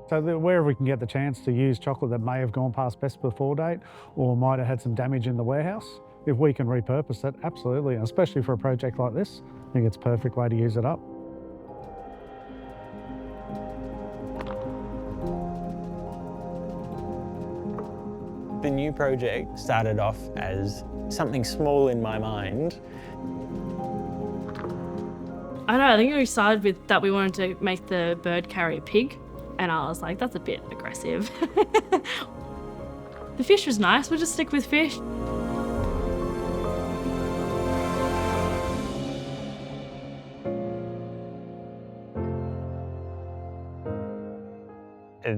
So wherever we can get the chance to use chocolate that may have gone past best before date or might have had some damage in the warehouse, if we can repurpose it, absolutely, and especially for a project like this, I think it's a perfect way to use it up. The new project started off as something small in my mind. I don't know, I think we started with that we wanted to make the bird carry a pig, and I was like, that's a bit aggressive. The fish was nice, we'll just stick with fish.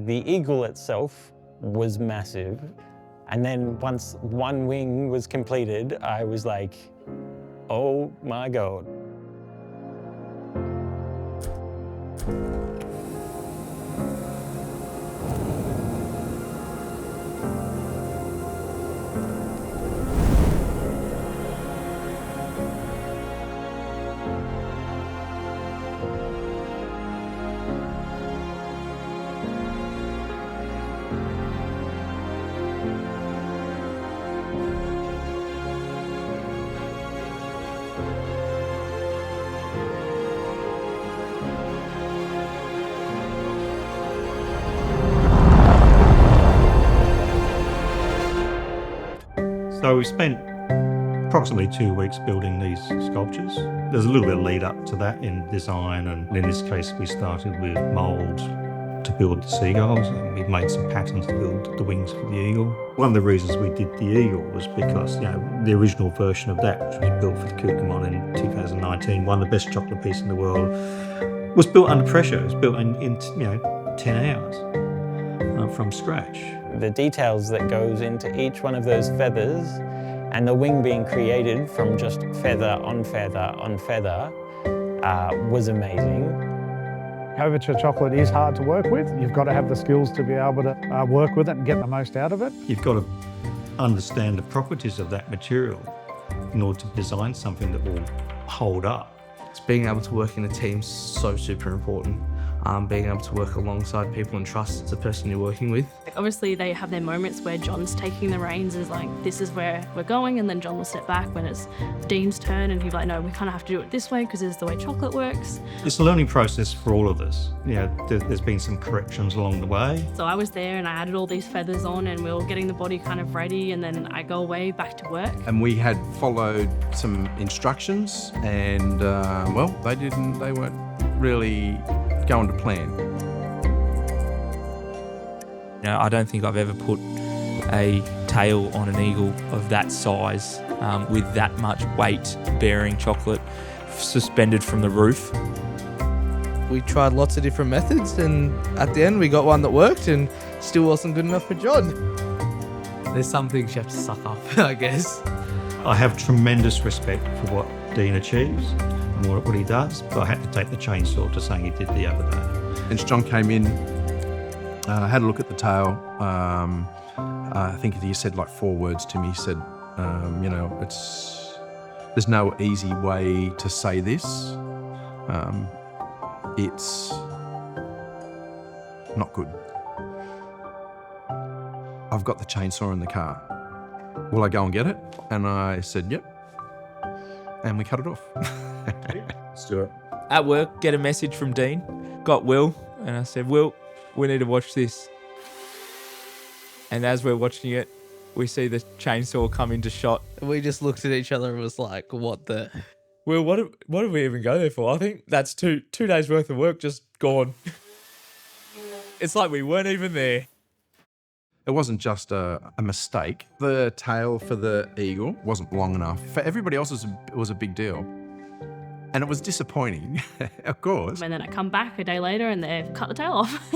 The eagle itself was massive. And then once one wing was completed, I was like, oh my God. So we spent approximately 2 weeks building these sculptures. There's a little bit of lead up to that in design, and in this case we started with mould to build the seagulls, and we made some patterns to build the wings for the eagle. One of the reasons we did the eagle was because, the original version of that, which was built for the Callebaut in 2019, one of the best chocolate pieces in the world, was built under pressure. It was built in 10 hours from scratch. The details that goes into each one of those feathers and the wing being created from just feather on feather on feather was amazing. Overture chocolate is hard to work with. You've got to have the skills to be able to work with it and get the most out of it. You've got to understand the properties of that material in order to design something that will hold up. It's being able to work in a team is so super important. Being able to work alongside people and trust the person you're working with. Obviously they have their moments where John's taking the reins, is like, this is where we're going, and then John will step back when it's Dean's turn and he's like, no, we kind of have to do it this way because this is the way chocolate works. It's a learning process for all of us. There's been some corrections along the way. So I was there and I added all these feathers on and we were getting the body kind of ready, and then I go away back to work. And we had followed some instructions, and they weren't really going to plan. I don't think I've ever put a tail on an eagle of that size with that much weight bearing chocolate suspended from the roof. We tried lots of different methods, and at the end we got one that worked and still wasn't good enough for John. There's some things you have to suck up, I guess. I have tremendous respect for what Dean achieves and what he does, but I had to take the chainsaw to something he did the other day. And John came in, had a look at the tail. I think he said like 4 words to me. He said, there's no easy way to say this. It's not good. I've got the chainsaw in the car. Will I go and get it? And I said, yep. And we cut it off. Let's do it. At work, get a message from Dean, got Will, and I said, Will, we need to watch this. And as we're watching it, we see the chainsaw come into shot. We just looked at each other and was like, what the... Will, what did we even go there for? I think that's two days worth of work just gone. It's like we weren't even there. It wasn't just a mistake. The tail for the eagle wasn't long enough. For everybody else, it was a big deal. And it was disappointing, of course. And then I come back a day later and they've cut the tail off.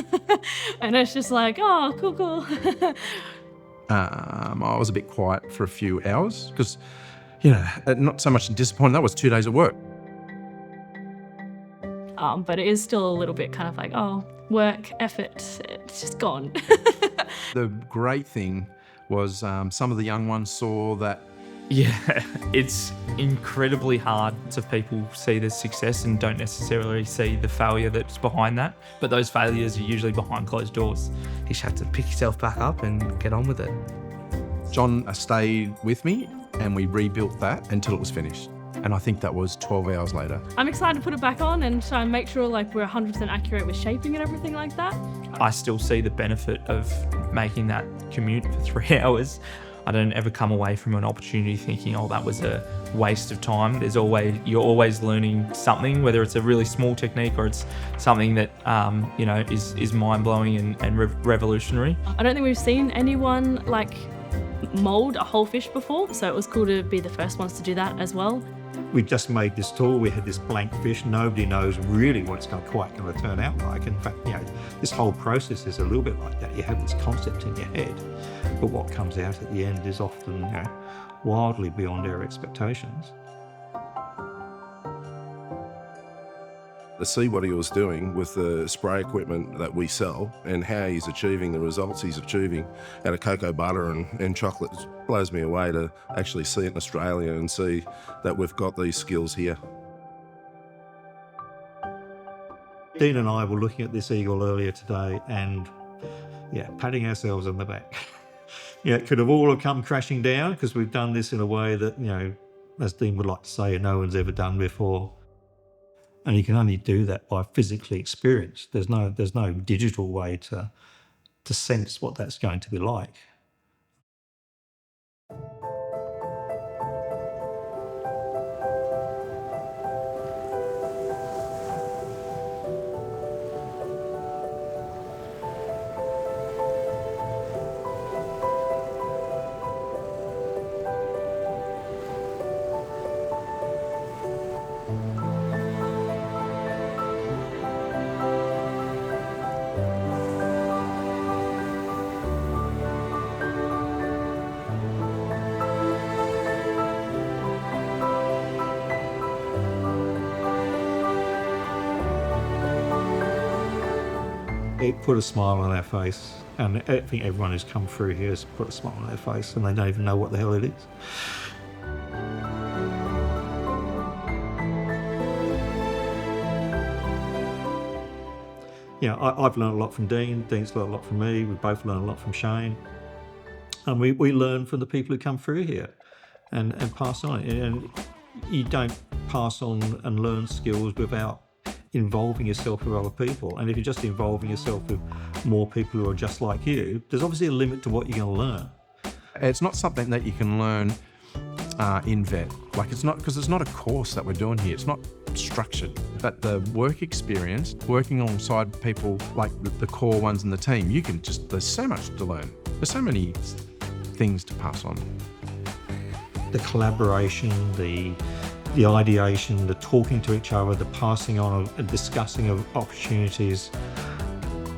And it's just like, oh, cool. I was a bit quiet for a few hours because, not so much disappointed. That was 2 days of work. But it is still a little bit kind of like, oh, work, effort, it's just gone. The great thing was some of the young ones saw that, Yeah, it's incredibly hard to people see the success and don't necessarily see the failure that's behind that. But those failures are usually behind closed doors. You just have to pick yourself back up and get on with it. John stayed with me and we rebuilt that until it was finished. And I think that was 12 hours later. I'm excited to put it back on and try and make sure like we're 100% accurate with shaping and everything like that. I still see the benefit of making that commute for 3 hours. I don't ever come away from an opportunity thinking, oh, that was a waste of time. You're always learning something, whether it's a really small technique or it's something that is mind-blowing and revolutionary. I don't think we've seen anyone like mould a whole fish before, so it was cool to be the first ones to do that as well. We just made this tool. We had this blank fish. Nobody knows really what it's quite going to turn out like. In fact, this whole process is a little bit like that. You have this concept in your head, but what comes out at the end is often wildly beyond our expectations. To see what he was doing with the spray equipment that we sell and how he's achieving the results he's achieving out of cocoa butter and chocolate blows me away to actually see it in Australia and see that we've got these skills here. Dean and I were looking at this eagle earlier today and patting ourselves on the back. It could have all come crashing down because we've done this in a way that, as Dean would like to say, no one's ever done before. And you can only do that by physically experience. There's no digital way to sense what that's going to be like. It put a smile on our face, and I think everyone who's come through here has put a smile on their face, and they don't even know what the hell it is. I've learned a lot from Dean. Dean's learned a lot from me. We both learned a lot from Shane, and we learn from the people who come through here, and pass on. And you don't pass on and learn skills without involving yourself with other people. And if you're just involving yourself with more people who are just like you, there's obviously a limit to what you're going to learn. It's not something that you can learn in vet. It's not, because it's not a course that we're doing here. It's not structured. But the work experience, working alongside people like the core ones in the team, there's so much to learn. There's so many things to pass on. The collaboration, the ideation, the talking to each other, the passing on and discussing of opportunities,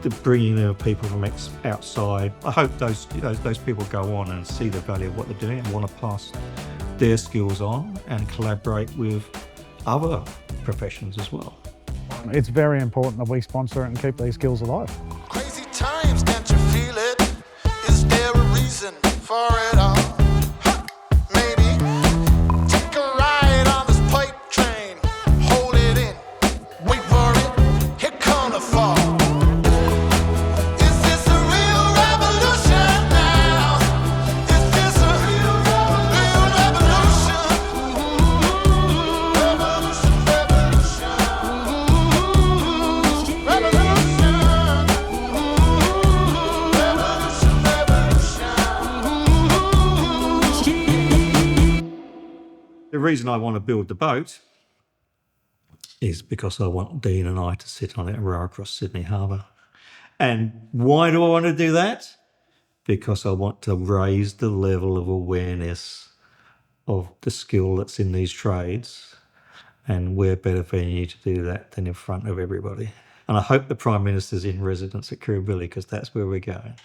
the bringing in of people from outside. I hope those people go on and see the value of what they're doing and want to pass their skills on and collaborate with other professions as well. It's very important that we sponsor it and keep these skills alive. Crazy times, can't you feel it? Is there a reason for it all? The reason I want to build the boat is because I want Dean and I to sit on it and row across Sydney Harbour. And why do I want to do that? Because I want to raise the level of awareness of the skill that's in these trades, and we're better venue to do that than in front of everybody. And I hope the Prime Minister's in residence at Kirribilli, because that's where we're going.